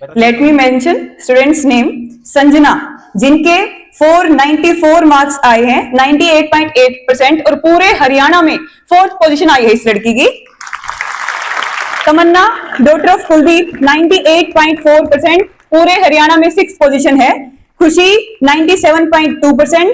Let me mention students name. Sanjana, जिनके 494 marks आए हैं, 98.8%, और पूरे हरियाणा में 4th पोजीशन आई है इस लड़की की। तमन्ना, डॉटर ऑफ कुलदीप, 98.4%, पूरे हरियाणा में 6th पोजीशन है। खुशी 97.2%,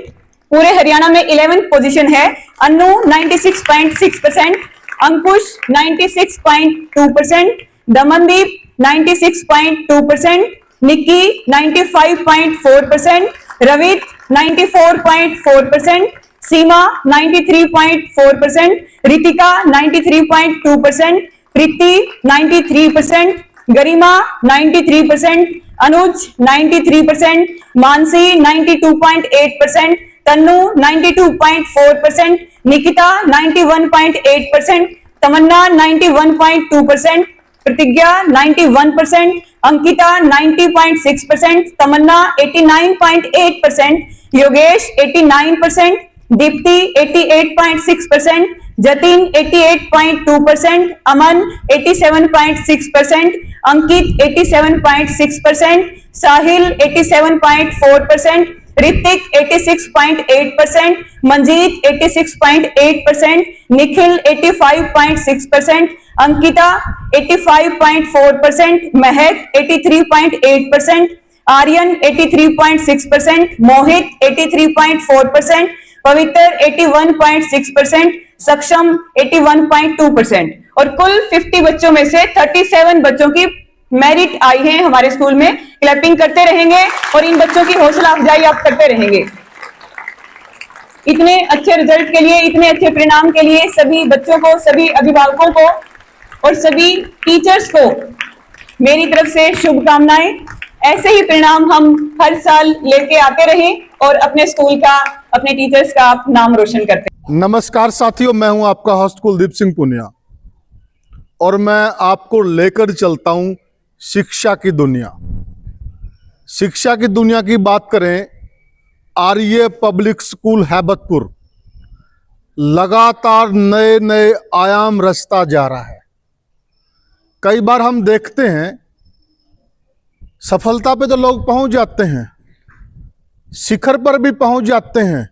पूरे हरियाणा में 11th पोजीशन है। अन्नू 96.6%, अंकुश 96.2%, दमनदीप 96.2%, निक्की 95.4%, रवित 94.4%, सीमा 93.4%, रितिका 93.2%, प्रीति 93%, गरिमा 93%, अनुज 93%, मानसी 92.8%, तन्नू 92.4%, निकिता 91.8%, तमन्ना 91.2%, प्रतिज्ञा 91%, अंकिता 90.6%, तमन्ना 89.8%, योगेश 89%, दीप्ति 88.6%, जतिन 88.2%, अमन 87.6%, अंकित 87.6%, साहिल 87.4%, ऋतिक 86.8%, मंजीत 86.8%, निखिल 85.6%, अंकिता 85.4%, महक 83.8%, आर्यन 83.6%, मोहित 83.4%, पवित्र 81.6%, सक्षम 81.2%, और कुल 50 बच्चों में से 37 बच्चों की मेरिट आई है हमारे स्कूल में। क्लैपिंग करते रहेंगे और इन बच्चों की हौसला अफजाई आप करते रहेंगे। इतने अच्छे रिजल्ट के लिए, इतने अच्छे परिणाम के लिए सभी बच्चों को, सभी अभिभावकों को और सभी टीचर्स को मेरी तरफ से शुभकामनाएं। ऐसे ही परिणाम हम हर साल लेके आते रहें और अपने स्कूल का, अपने टीचर्स का आप नाम रोशन करते हैं। नमस्कार साथियों, मैं हूं आपका होस्ट कुलदीप सिंह पुनिया और मैं आपको लेकर चलता हूं शिक्षा की दुनिया। शिक्षा की दुनिया की बात करें, आर्य पब्लिक स्कूल हैबतपुर लगातार नए नए आयाम रचता जा रहा है। कई बार हम देखते हैं सफलता पे तो लोग पहुंच जाते हैं, शिखर पर भी पहुंच जाते हैं,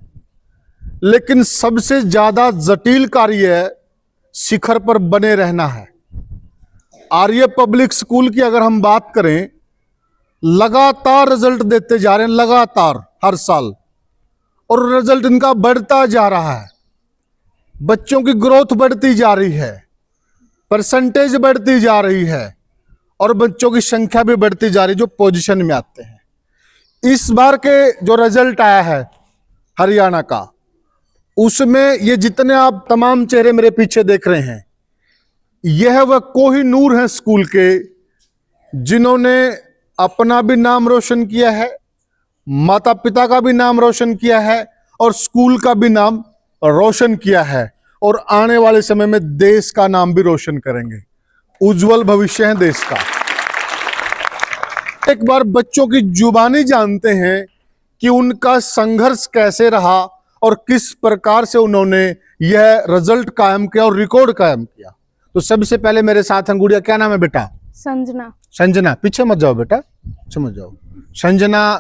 लेकिन सबसे ज्यादा जटिल कार्य है शिखर पर बने रहना है। आर्य पब्लिक स्कूल की अगर हम बात करें, लगातार रिजल्ट देते जा रहे हैं, लगातार हर साल, और रिजल्ट इनका बढ़ता जा रहा है। बच्चों की ग्रोथ बढ़ती जा रही है, परसेंटेज बढ़ती जा रही है और बच्चों की संख्या भी बढ़ती जा रही है जो पोजीशन में आते हैं। इस बार के जो रिजल्ट आया है हरियाणा का, उसमें ये जितने आप तमाम चेहरे मेरे पीछे देख रहे हैं, यह वह कोहिनूर हैं स्कूल के जिन्होंने अपना भी नाम रोशन किया है, माता पिता का भी नाम रोशन किया है और स्कूल का भी नाम रोशन किया है, और आने वाले समय में देश का नाम भी रोशन करेंगे। उज्जवल भविष्य है देश का। एक बार बच्चों की जुबानी जानते हैं कि उनका संघर्ष कैसे रहा और किस प्रकार से उन्होंने यह रिजल्ट कायम किया और रिकॉर्ड कायम किया। तो सबसे पहले मेरे साथ हैं गुड़िया। क्या नाम है बेटा? संजना। संजना, पीछे मत जाओ बेटा, पीछे मत जाओ। संजना,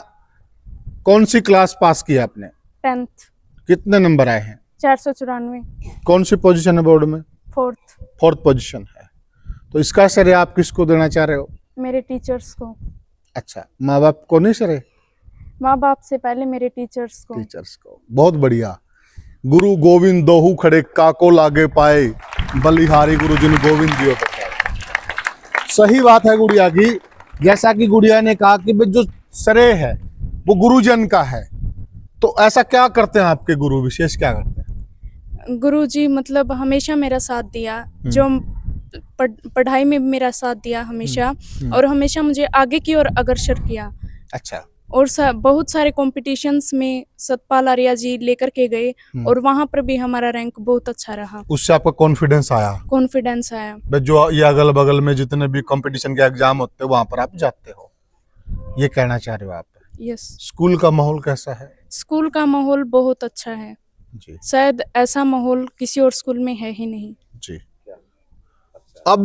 कौन सी क्लास पास की है आपने? 10th। कितने नंबर आए हैं? 494। कौन सी पोजीशन है बोर्ड में? 4th पोजीशन है। तो इसका श्रेय आप किसको देना चाह रहे हो? मेरे टीचर्स को। अच्छा, माँ बाप को नहीं श्रेय? माँ बाप से पहले मेरे टीचर्स को। टीचर्स को। बहुत बढ़िया। गुरु गोविंद दोहू खड़े काको लागे पाए, बलिहारी गुरु जिन गोविंद दियो बताए। सही बात है गुड़िया की। जैसा कि गुड़िया ने कहा कि जो श्रेय है वो गुरुजन का है, तो ऐसा क्या करते हैं आपके गुरु, विशेष क्या करते हैं? गुरु जी मतलब हमेशा मेरा साथ दिया, जो पढ़ाई में मेरा साथ दिया हमेशा, और हमेशा मुझे आगे की ओर अग्रसर किया। अच्छा। और बहुत सारे कॉम्पिटिशन्स में सतपाल आर्या जी लेकर के गए और वहां पर भी हमारा रैंक बहुत अच्छा रहा। उससे आपका कॉन्फिडेंस आया? कॉन्फिडेंस आया। जो ये अगल बगल में जितने भी कंपटीशन के एग्जाम होते हैं वहां पर आप जाते हो, ये कहना चाह रहे हो आप? यस। स्कूल का माहौल कैसा है? स्कूल का माहौल बहुत अच्छा है जी। शायद ऐसा माहौल किसी और स्कूल में है ही नहीं जी। अब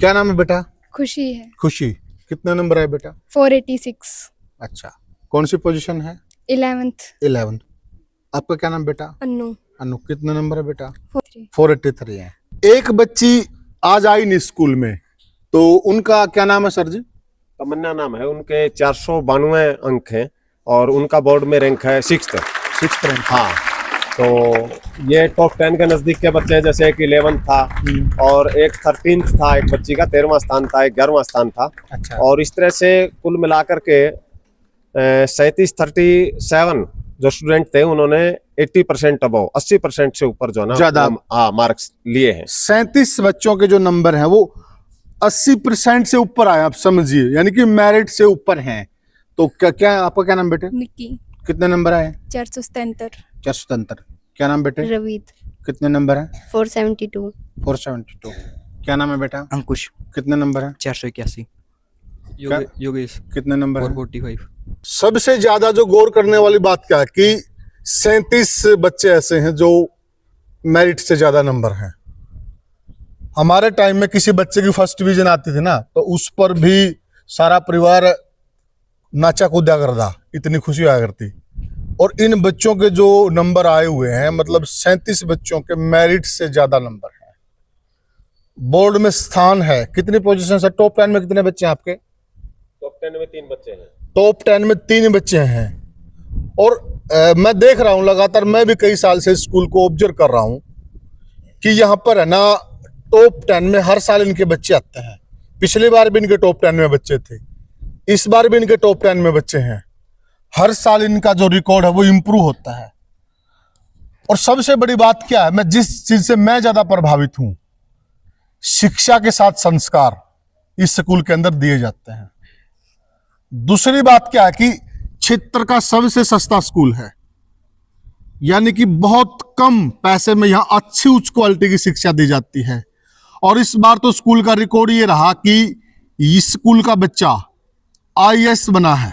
क्या नाम है बेटा? खुशी है। खुशी, कितने नंबर है बेटा? 486, अच्छा, कौन सी पोजीशन है? 11th, 11। आपका क्या नाम बेटा? अन्नू, अनु, कितने नंबर है बेटा? 43। 483 है। एक बच्ची आज आई नहीं स्कूल में, तो उनका क्या नाम है सर जी? तमन्ना नाम है, उनके 492 अंक हैं और उनका बोर्ड में रैंक है 6th। 6th rank. हाँ, तो ये टॉप 10 के नजदीक के बच्चे हैं, जैसे एक 11 था और एक 13th था, एक बच्ची का 13वां स्थान था, एक 11वां स्थान था। अच्छा। और इस तरह से कुल मिलाकर के 37 जो स्टूडेंट थे उन्होंने 80% अबव 80% से ऊपर जो है ना ज्यादा मार्क्स लिए हैं। 37 बच्चों के जो नंबर हैं वो 80% से ऊपर आए, आप समझिए, यानी कि मेरिट से ऊपर हैं। तो क्या क्या आपका क्या नाम बेटे? निक्की, कितने नंबर आए? 477, 477। क्या नाम बेटे? रवीत, कितने नंबर है? 472, 472। क्या नाम है बेटा? अंकुश, कितने नंबर है? 481, क्या? योगेश, कितने नंबर है? 445। सबसे ज्यादा जो गौर करने वाली बात क्या है कि 37 बच्चे ऐसे हैं जो मेरिट से ज्यादा नंबर हैं। हमारे टाइम में किसी बच्चे की फर्स्ट डिवीजन आती थी ना, तो उस पर भी सारा परिवार नाचा कूदा करता, इतनी खुशी आया करती। और इन बच्चों के जो नंबर आए हुए हैं, मतलब 37 बच्चों के मेरिट से ज्यादा नंबर है। बोर्ड में स्थान है, कितनी पोजीशन है? टॉप 10 में कितने बच्चे हैं आपके? टॉप 10 में 3 बच्चे हैं। टॉप 10 में 3 बच्चे हैं। और मैं देख रहा हूं लगातार, मैं भी कई साल से स्कूल को ऑब्जर्व कर रहा हूं कि यहाँ पर है ना टॉप 10 में हर साल इनके बच्चे आते हैं। पिछली बार भी इनके टॉप 10 में बच्चे थे, इस बार भी इनके टॉप 10 में बच्चे हैं। हर साल इनका जो रिकॉर्ड है वो इंप्रूव होता है। और सबसे बड़ी बात क्या है, मैं जिस चीज से मैं ज्यादा प्रभावित हूं, शिक्षा के साथ संस्कार इस स्कूल के अंदर दिए जाते हैं। दूसरी बात क्या है कि क्षेत्र का सबसे सस्ता स्कूल है, यानी कि बहुत कम पैसे में यहां अच्छी उच्च क्वालिटी की शिक्षा दी जाती है। और इस बार तो स्कूल का रिकॉर्ड ये रहा कि इस स्कूल का बच्चा आईएएस बना है।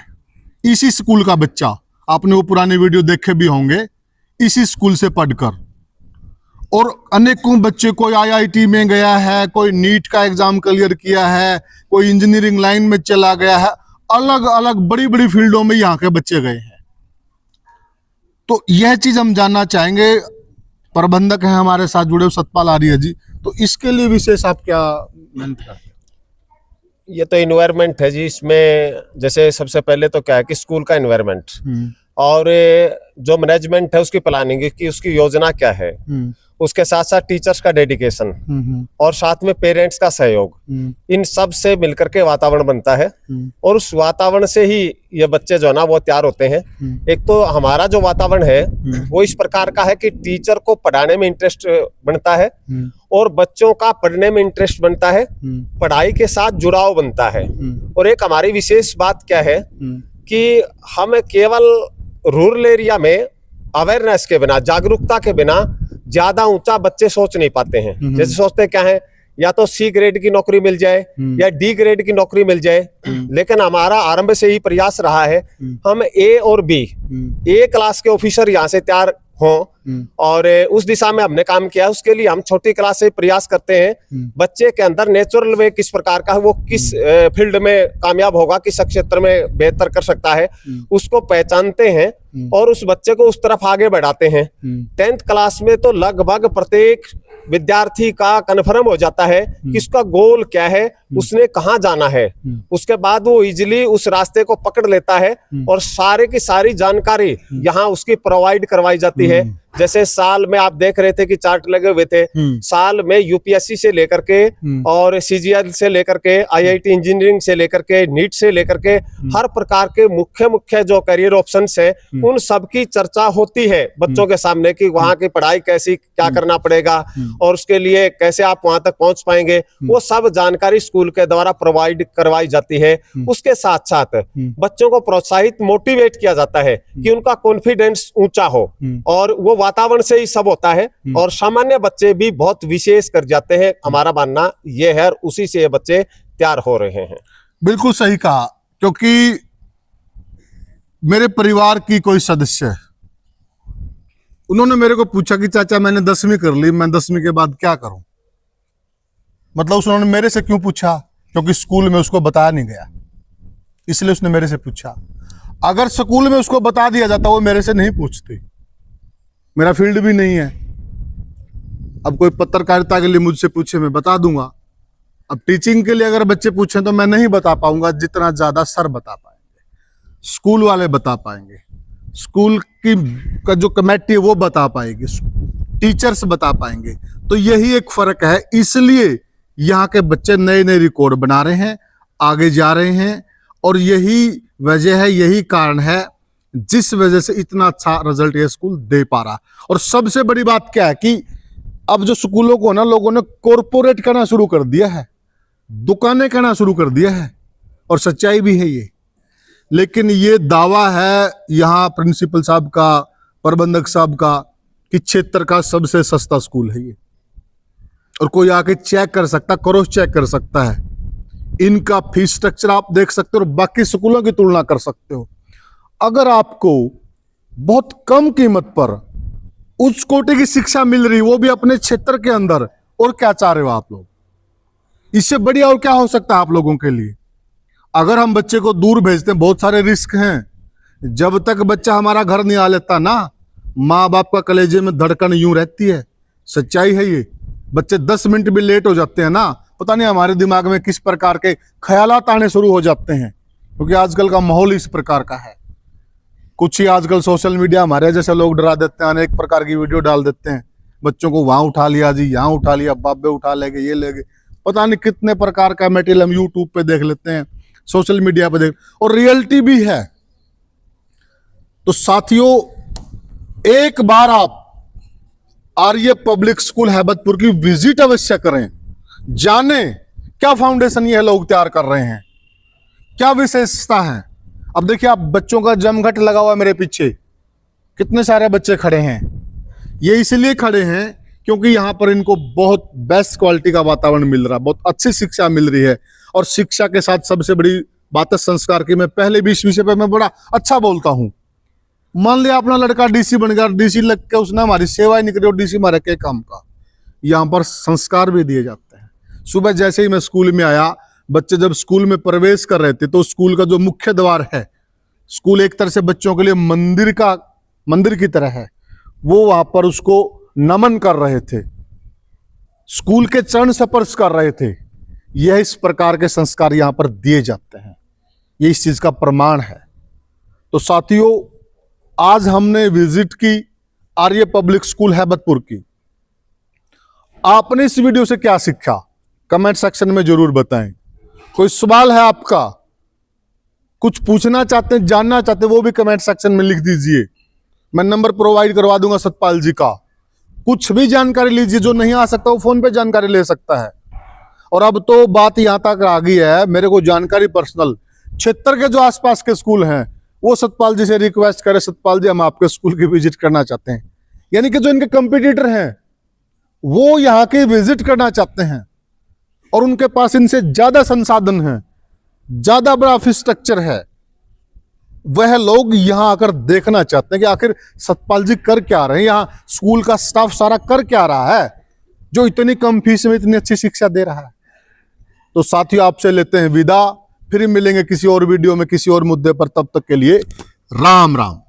इसी स्कूल का बच्चा, आपने वो पुराने वीडियो देखे भी होंगे, इसी स्कूल से पढ़कर। और अनेकों बच्चे, कोई आईआईटी में गया है, कोई नीट का एग्जाम क्लियर किया है, कोई इंजीनियरिंग लाइन में चला गया है, अलग अलग बड़ी बड़ी फील्डों में यहाँ के बच्चे गए हैं। तो यह चीज हम जानना चाहेंगे। प्रबंधक हैं हमारे साथ जुड़े हुए सतपाल आर्य जी, तो इसके लिए विशेष आप क्या मेहनत करते हैं? ये तो इन्वायरमेंट है जी। इसमें जैसे सबसे पहले तो क्या है कि स्कूल का इन्वायरमेंट और जो मैनेजमेंट है उसकी प्लानिंग की, उसकी योजना क्या है, उसके साथ साथ टीचर्स का डेडिकेशन और साथ में पेरेंट्स का सहयोग, इन सब से मिलकर के वातावरण बनता है। और उस वातावरण से ही ये बच्चे जो है ना वो तैयार होते हैं। एक तो हमारा जो वातावरण है वो इस प्रकार का है कि टीचर को पढ़ाने में इंटरेस्ट बनता है और बच्चों का पढ़ने में इंटरेस्ट बनता है, पढ़ाई के साथ जुड़ाव बनता है। और एक हमारी विशेष बात क्या है कि हम केवल रूरल एरिया में अवेयरनेस के बिना, जागरूकता के बिना ज्यादा ऊंचा बच्चे सोच नहीं पाते हैं। जैसे सोचते क्या है, या तो सी ग्रेड की नौकरी मिल जाए या डी ग्रेड की नौकरी मिल जाए। लेकिन हमारा आरंभ से ही प्रयास रहा है हम ए और बी, ए क्लास के ऑफिसर यहाँ से तैयार हों, और उस दिशा में हमने काम किया। उसके लिए हम छोटी क्लास से प्रयास करते हैं बच्चे के अंदर नेचुरल वे किस प्रकार का है, वो किस फील्ड में कामयाब होगा, किस क्षेत्र में बेहतर कर सकता है, उसको पहचानते हैं और उस बच्चे को उस तरफ आगे बढ़ाते हैं। 10th क्लास में तो लगभग प्रत्येक विद्यार्थी का कन्फर्म हो जाता है कि उसका गोल क्या है, उसने कहाँ जाना है। उसके बाद वो इजिली उस रास्ते को पकड़ लेता है और सारे की सारी जानकारी यहाँ उसकी प्रोवाइड करवाई जाती है। जैसे साल में आप देख रहे थे कि चार्ट लगे हुए थे, साल में यूपीएससी से लेकर के और सीजीएल से लेकर के आईआईटी इंजीनियरिंग से लेकर के नीट से लेकर के हर प्रकार के मुख्य जो करियर ऑप्शंस है उन सब की चर्चा होती है बच्चों के सामने कि वहाँ की पढ़ाई कैसी, क्या करना पड़ेगा और उसके लिए कैसे आप वहां तक पहुंच पाएंगे। वो सब जानकारी स्कूल के द्वारा प्रोवाइड करवाई जाती है। उसके साथ साथ बच्चों को प्रोत्साहित, मोटिवेट किया जाता है कि उनका कॉन्फिडेंस ऊंचा हो, और वो वातावरण से ही सब होता है। और सामान्य बच्चे भी बहुत विशेष कर जाते हैं, हमारा मानना ये है, और उसी से ये बच्चे तैयार हो रहे हैं। बिल्कुल सही कहा, क्योंकि मेरे परिवार की कोई सदस्य, उन्होंने मेरे को पूछा कि चाचा मैंने 10वीं कर ली, मैं 10वीं के बाद क्या करूं। मतलब उन्होंने मेरे से क्यों पूछा, क्योंकि स्कूल में उसको बताया नहीं गया। इसलिए उसने मेरे से पूछा। अगर स्कूल में उसको बता दिया जाता वो मेरे से नहीं पूछती, मेरा फील्ड भी नहीं है। अब कोई पत्रकारिता के लिए मुझसे पूछे मैं बता दूंगा। अब टीचिंग के लिए अगर बच्चे पूछें तो मैं नहीं बता पाऊंगा जितना ज्यादा सर बता पाएंगे, स्कूल वाले बता पाएंगे, स्कूल की का जो कमेटी है वो बता पाएगी, टीचर्स बता पाएंगे। तो यही एक फर्क है, इसलिए यहाँ के बच्चे नए नए रिकॉर्ड बना रहे हैं, आगे जा रहे हैं, और यही वजह है, यही कारण है जिस वजह से इतना अच्छा रिजल्ट ये स्कूल दे पा रहा। और सबसे बड़ी बात क्या है कि अब जो स्कूलों को ना लोगों ने कॉरपोरेट करना शुरू कर दिया है, दुकानें करना शुरू कर दिया है, और सच्चाई भी है ये। लेकिन ये दावा है यहाँ प्रिंसिपल साहब का, प्रबंधक साहब का, कि क्षेत्र का सबसे सस्ता स्कूल है ये, और कोई आके चेक कर सकता, क्रॉस चेक कर सकता है। इनका फीस स्ट्रक्चर आप देख सकते हो और बाकी स्कूलों की तुलना कर सकते हो। अगर आपको बहुत कम कीमत पर उच्च कोटि की शिक्षा मिल रही, वो भी अपने क्षेत्र के अंदर, और क्या चाह रहे हो आप लोग? इससे बढ़िया और क्या हो सकता है आप लोगों के लिए? अगर हम बच्चे को दूर भेजते हैं, बहुत सारे रिस्क हैं। जब तक बच्चा हमारा घर नहीं आ लेता ना, माँ बाप का कलेजे में धड़कन यूं रहती है। सच्चाई है ये। बच्चे 10 मिनट भी लेट हो जाते हैं ना, पता नहीं हमारे दिमाग में किस प्रकार के ख्यालात आने शुरू हो जाते हैं, क्योंकि आजकल का माहौल इस प्रकार का है। कुछ ही आजकल सोशल मीडिया हमारे जैसे लोग डरा देते हैं, अनेक प्रकार की वीडियो डाल देते हैं, बच्चों को वहां उठा लिया जी, यहाँ उठा लिया, बाबे उठा ले गए, ये ले गए, पता नहीं कितने प्रकार का मटेरियल हम यूट्यूब पे देख लेते हैं, सोशल मीडिया पे देख, और रियलिटी भी है। तो साथियों, एक बार आप आर्य पब्लिक स्कूल हैबतपुर की विजिट अवश्य करें, जाने क्या फाउंडेशन ये लोग तैयार कर रहे हैं, क्या विशेषता है। अब देखिए, आप बच्चों का जमघट लगा हुआ है मेरे पीछे, कितने सारे बच्चे खड़े हैं। ये इसलिए खड़े हैं क्योंकि यहाँ पर इनको बहुत बेस्ट क्वालिटी का वातावरण मिल रहा है, बहुत अच्छी शिक्षा मिल रही है। और शिक्षा के साथ सबसे बड़ी बात है संस्कार की। मैं पहले भी इस विषय पर मैं बड़ा अच्छा बोलता हूँ। मान लिया अपना लड़का डीसी बन गया, डीसी लग के उसने हमारी सेवा ही नहीं करी और डीसी मारे के काम का। यहाँ पर संस्कार भी दिए जाते हैं। सुबह जैसे ही मैं स्कूल में आया, बच्चे जब स्कूल में प्रवेश कर रहे थे तो स्कूल का जो मुख्य द्वार है, स्कूल एक तरह से बच्चों के लिए मंदिर की तरह है, वो वहां पर उसको नमन कर रहे थे, स्कूल के चरण स्पर्श कर रहे थे। यह इस प्रकार के संस्कार यहां पर दिए जाते हैं, ये इस चीज का प्रमाण है। तो साथियों, आज हमने विजिट की आर्य पब्लिक स्कूल हैबतपुर की। आपने इस वीडियो से क्या सीखा, कमेंट सेक्शन में जरूर बताएं। कोई सवाल है आपका, कुछ पूछना चाहते हैं, जानना चाहते हैं, वो भी कमेंट सेक्शन में लिख दीजिए। मैं नंबर प्रोवाइड करवा दूंगा सतपाल जी का। कुछ भी जानकारी लीजिए, जो नहीं आ सकता वो फोन पे जानकारी ले सकता है। और अब तो बात यहां तक आ गई है, मेरे को जानकारी पर्सनल क्षेत्र के जो आसपास के स्कूल हैं, वो सतपाल जी से रिक्वेस्ट करे, सतपाल जी हम आपके स्कूल की विजिट करना चाहते हैं। यानी कि जो इनके कंपटीटर हैं वो यहाँ के विजिट करना चाहते हैं, और उनके पास इनसे ज्यादा संसाधन है, ज्यादा बड़ा फीस स्ट्रक्चर है। वह लोग यहां आकर देखना चाहते हैं कि आखिर सतपाल जी कर क्या रहे हैं, यहाँ स्कूल का स्टाफ सारा कर क्या रहा है, जो इतनी कम फीस में इतनी अच्छी शिक्षा दे रहा है। तो साथियों, आपसे लेते हैं विदा, फिर मिलेंगे किसी और वीडियो में किसी और मुद्दे पर। तब तक के लिए राम राम।